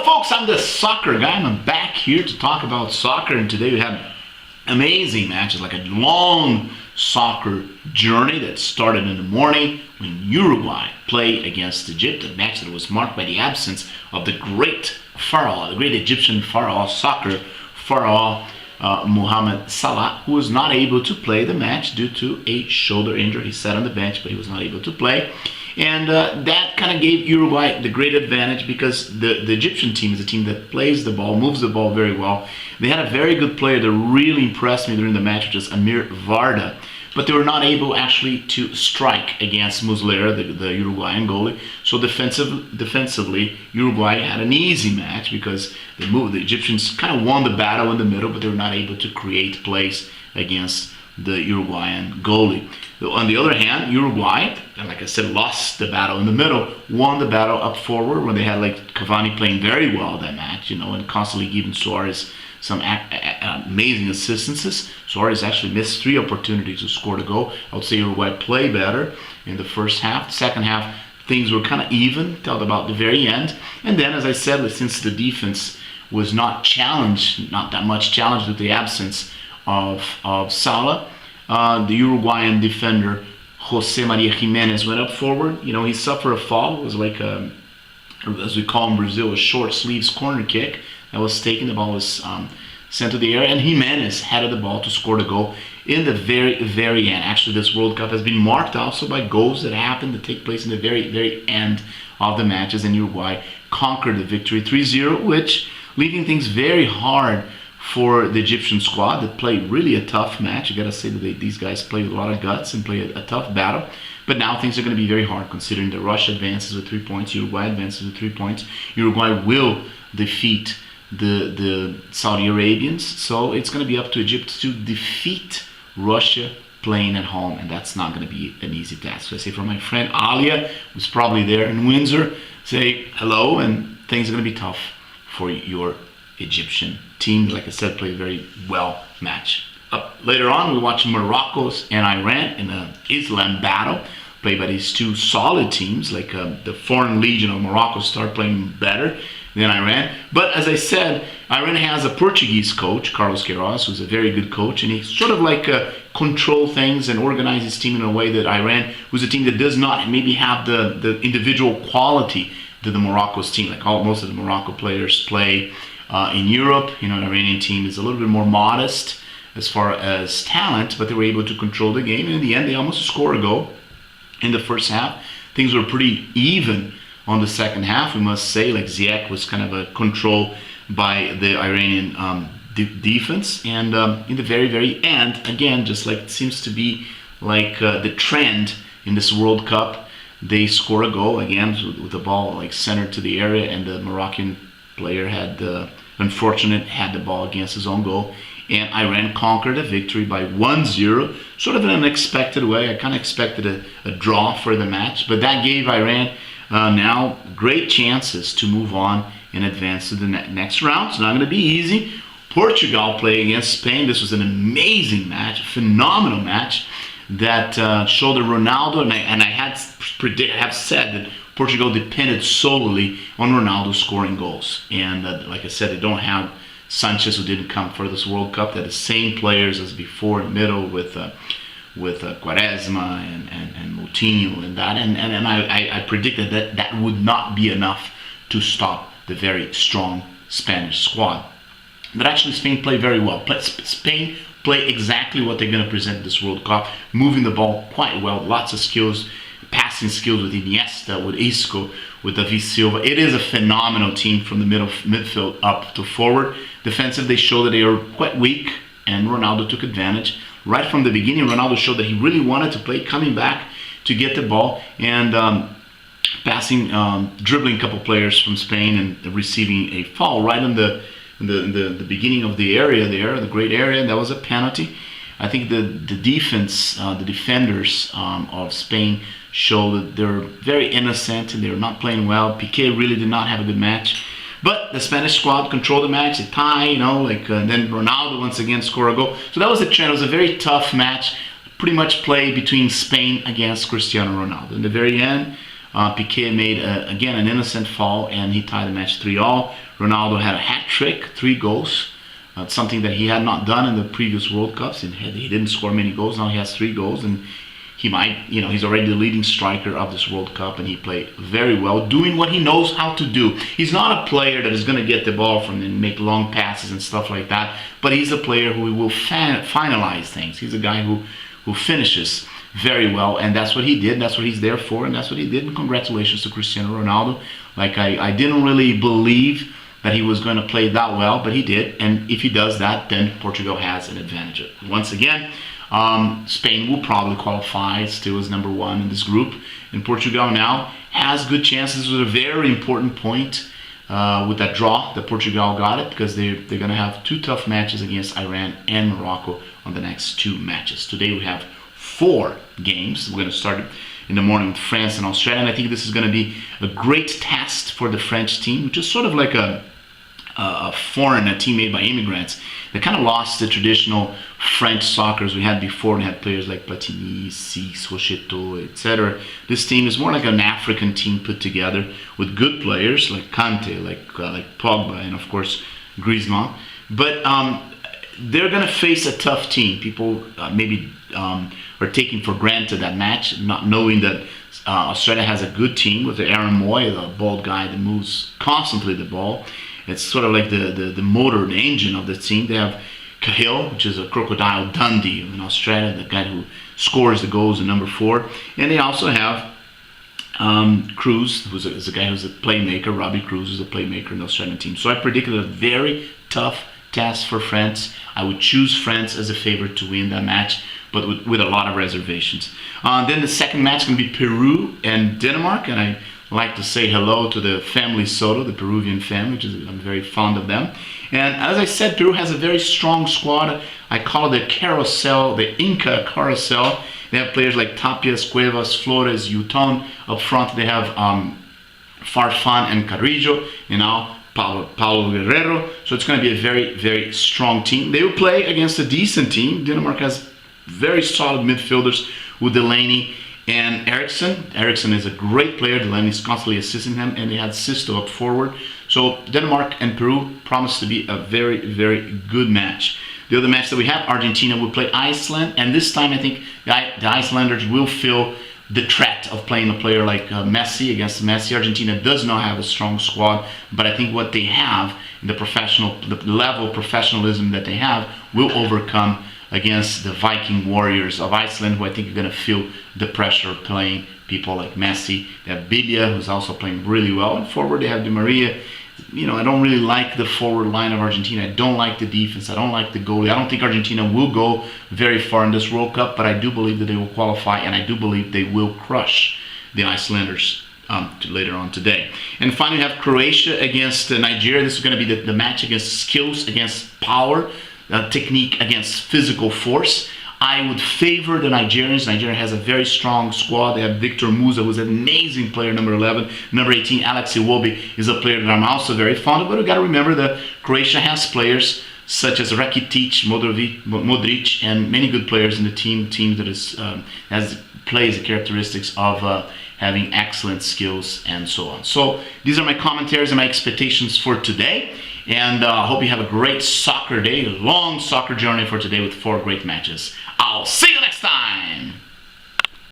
Hello folks, I'm the soccer guy and I'm back here to talk about soccer, and today we have amazing matches, like a long soccer journey that started in the morning when Uruguay played against Egypt, a match that was marked by the absence of the great pharaoh, the great Egyptian soccer pharaoh, Mohamed Salah, who was not able to play the match due to a shoulder injury. He sat on the bench, but he was not able to play. And that kind of gave Uruguay the great advantage because the Egyptian team is a team that plays the ball, moves the ball very well. They had a very good player that really impressed me during the match, which is Amir Varda. But they were not able actually to strike against Muslera, the Uruguayan goalie. So defensively, Uruguay had an easy match because they moved. The Egyptians kind of won the battle in the middle, but they were not able to create plays against the Uruguayan goalie. On the other hand, Uruguay, like I said, lost the battle in the middle, won the battle up forward when they had like Cavani playing very well that match, and constantly giving Suarez some amazing assistances. Suarez actually missed 3 opportunities to score the goal. I would say Uruguay played better in the first half. The second half, things were kind of even till about the very end. And then, as I said, since the defense was not challenged, not that much challenged with the absence of Salah, the Uruguayan defender Jose Maria Jimenez went up forward. He suffered a fall. It was like as we call in Brazil, a short sleeves corner kick that was taken. The ball was sent to the air, and Jimenez headed the ball to score the goal in the very, very end. Actually, this World Cup has been marked also by goals that happen to take place in the very, very end of the matches, and Uruguay conquered the victory 3-0, which leaving things very hard for the Egyptian squad that played really a tough match. You gotta say that these guys played with a lot of guts and played a tough battle. But now things are going to be very hard considering that Russia advances with 3 points, Uruguay advances with 3 points. Uruguay will defeat the Saudi Arabians, so it's going to be up to Egypt to defeat Russia playing at home, and that's not going to be an easy task. So I say for my friend Alia, who's probably there in Windsor, say hello, and things are going to be tough for your Egyptian team. Like I said, played a very well match. Later on, we watch Morocco and Iran in an Islam battle played by these two solid teams. Like the Foreign Legion of Morocco start playing better than Iran. But as I said, Iran has a Portuguese coach, Carlos Queiroz, who's a very good coach, and he sort of like control things and organize his team in a way that Iran, who's a team that does not maybe have the individual quality that the Morocco's team, like most of the Morocco players play in Europe. The Iranian team is a little bit more modest as far as talent, but they were able to control the game, and in the end they almost scored a goal in the first half. Things were pretty even on the second half, we must say. Like Ziyech was kind of a control by the Iranian defense, and in the very, very end, again, just like it seems to be like the trend in this World Cup, they score a goal again with the ball like centered to the area, and the Moroccan player had the ball against his own goal, and Iran conquered a victory by 1-0, sort of in an unexpected way. I kind of expected a draw for the match, but that gave Iran now great chances to move on and advance to the next round. It's not going to be easy. Portugal play against Spain. This was an amazing match, a phenomenal match that showed that Ronaldo, and I have said that Portugal depended solely on Ronaldo scoring goals. And like I said, they don't have Sanchez, who didn't come for this World Cup. They're the same players as before in the middle with Quaresma and Moutinho and that. And I predicted that would not be enough to stop the very strong Spanish squad. But actually Spain played very well. Spain play exactly what they're going to present this World Cup, moving the ball quite well, lots of skills, passing skills with Iniesta, with Isco, with David Silva. It is a phenomenal team from the midfield up to forward. Defensive, they show that they are quite weak, and Ronaldo took advantage. Right from the beginning, Ronaldo showed that he really wanted to play, coming back to get the ball, and dribbling a couple players from Spain and receiving a foul right in the beginning of the area there, the great area. That was a penalty. I think the defense, the defenders of Spain showed that they're very innocent and they're not playing well. Piqué really did not have a good match. But the Spanish squad controlled the match, they tie, and then Ronaldo once again scored a goal. So that was the trend. It was a very tough match, pretty much played between Spain against Cristiano Ronaldo. In the very end, Piqué made, again, an innocent foul, and he tied the match 3-all. Ronaldo had a hat trick, 3 goals. Something that he had not done in the previous World Cups. He didn't score many goals. Now he has 3 goals, and he might, he's already the leading striker of this World Cup, and he played very well, doing what he knows how to do. He's not a player that is going to get the ball from and make long passes and stuff like that, but he's a player who will finalize things. He's a guy who finishes very well, and that's what he did. That's what he's there for, and that's what he did. And congratulations to Cristiano Ronaldo. Like, I didn't really believe that he was going to play that well, but he did. And if he does that, then Portugal has an advantage. Once again, Spain will probably qualify still as number 1 in this group. And Portugal now has good chances. This was a very important point with that draw that Portugal got it, because they're going to have 2 tough matches against Iran and Morocco on the next 2 matches. Today we have 4 games. We're going to start in the morning with France and Australia, and I think this is going to be a great test for the French team, which is sort of like a team made by immigrants. They kind of lost the traditional French soccers we had before. We had players like Platini, Six, Rocheteau, etc. This team is more like an African team put together with good players like Kante, like Pogba, and of course Griezmann. But they're going to face a tough team. People maybe are taking for granted that match, not knowing that Australia has a good team with Aaron Moy, the bald guy that moves constantly the ball. It's sort of like the motor, the engine of the team. They have Cahill, which is a crocodile Dundee in Australia, the guy who scores the goals in number 4. And they also have Cruz, who's a guy who's a playmaker. Robbie Cruz is a playmaker in the Australian team. So I predicted a very tough test for France. I would choose France as a favorite to win that match, but with a lot of reservations. Then the second match is going to be Peru and Denmark, and I like to say hello to the family Soto, the Peruvian family, which is, I'm very fond of them. And as I said, Peru has a very strong squad. I call it the carousel, the Inca carousel. They have players like Tapias, Cuevas, Flores, Yuton. Up front they have Farfan and Carrillo, Paulo Guerrero. So it's going to be a very, very strong team. They will play against a decent team. Denmark has very solid midfielders with Delaney and Eriksson. Eriksson is a great player. Delaney is constantly assisting him, and they had Sisto up forward. So Denmark and Peru promise to be a very, very good match. The other match that we have, Argentina will play Iceland, and this time I think the Icelanders will feel the threat of playing a player like Messi against Messi. Argentina does not have a strong squad, but I think what they have, the level of professionalism that they have, will overcome against the Viking Warriors of Iceland, who I think are going to feel the pressure of playing people like Messi. They have Bilia, who's also playing really well. And forward, they have Di Maria. I don't really like the forward line of Argentina. I don't like the defense. I don't like the goalie. I don't think Argentina will go very far in this World Cup, but I do believe that they will qualify, and I do believe they will crush the Icelanders later on today. And finally, we have Croatia against Nigeria. This is going to be the match against skills, against power. Technique against physical force. I would favor the Nigerians. Nigeria has a very strong squad. They have Victor Musa, who's an amazing player, number 11. Number 18, Alex Iwobi, is a player that I'm also very fond of. But we've got to remember that Croatia has players such as Rakitic, Modric, and many good players in the team that plays the characteristics of having excellent skills and so on. So these are my commentaries and my expectations for today. And I hope you have a great soccer day, a long soccer journey for today with 4 great matches. I'll see you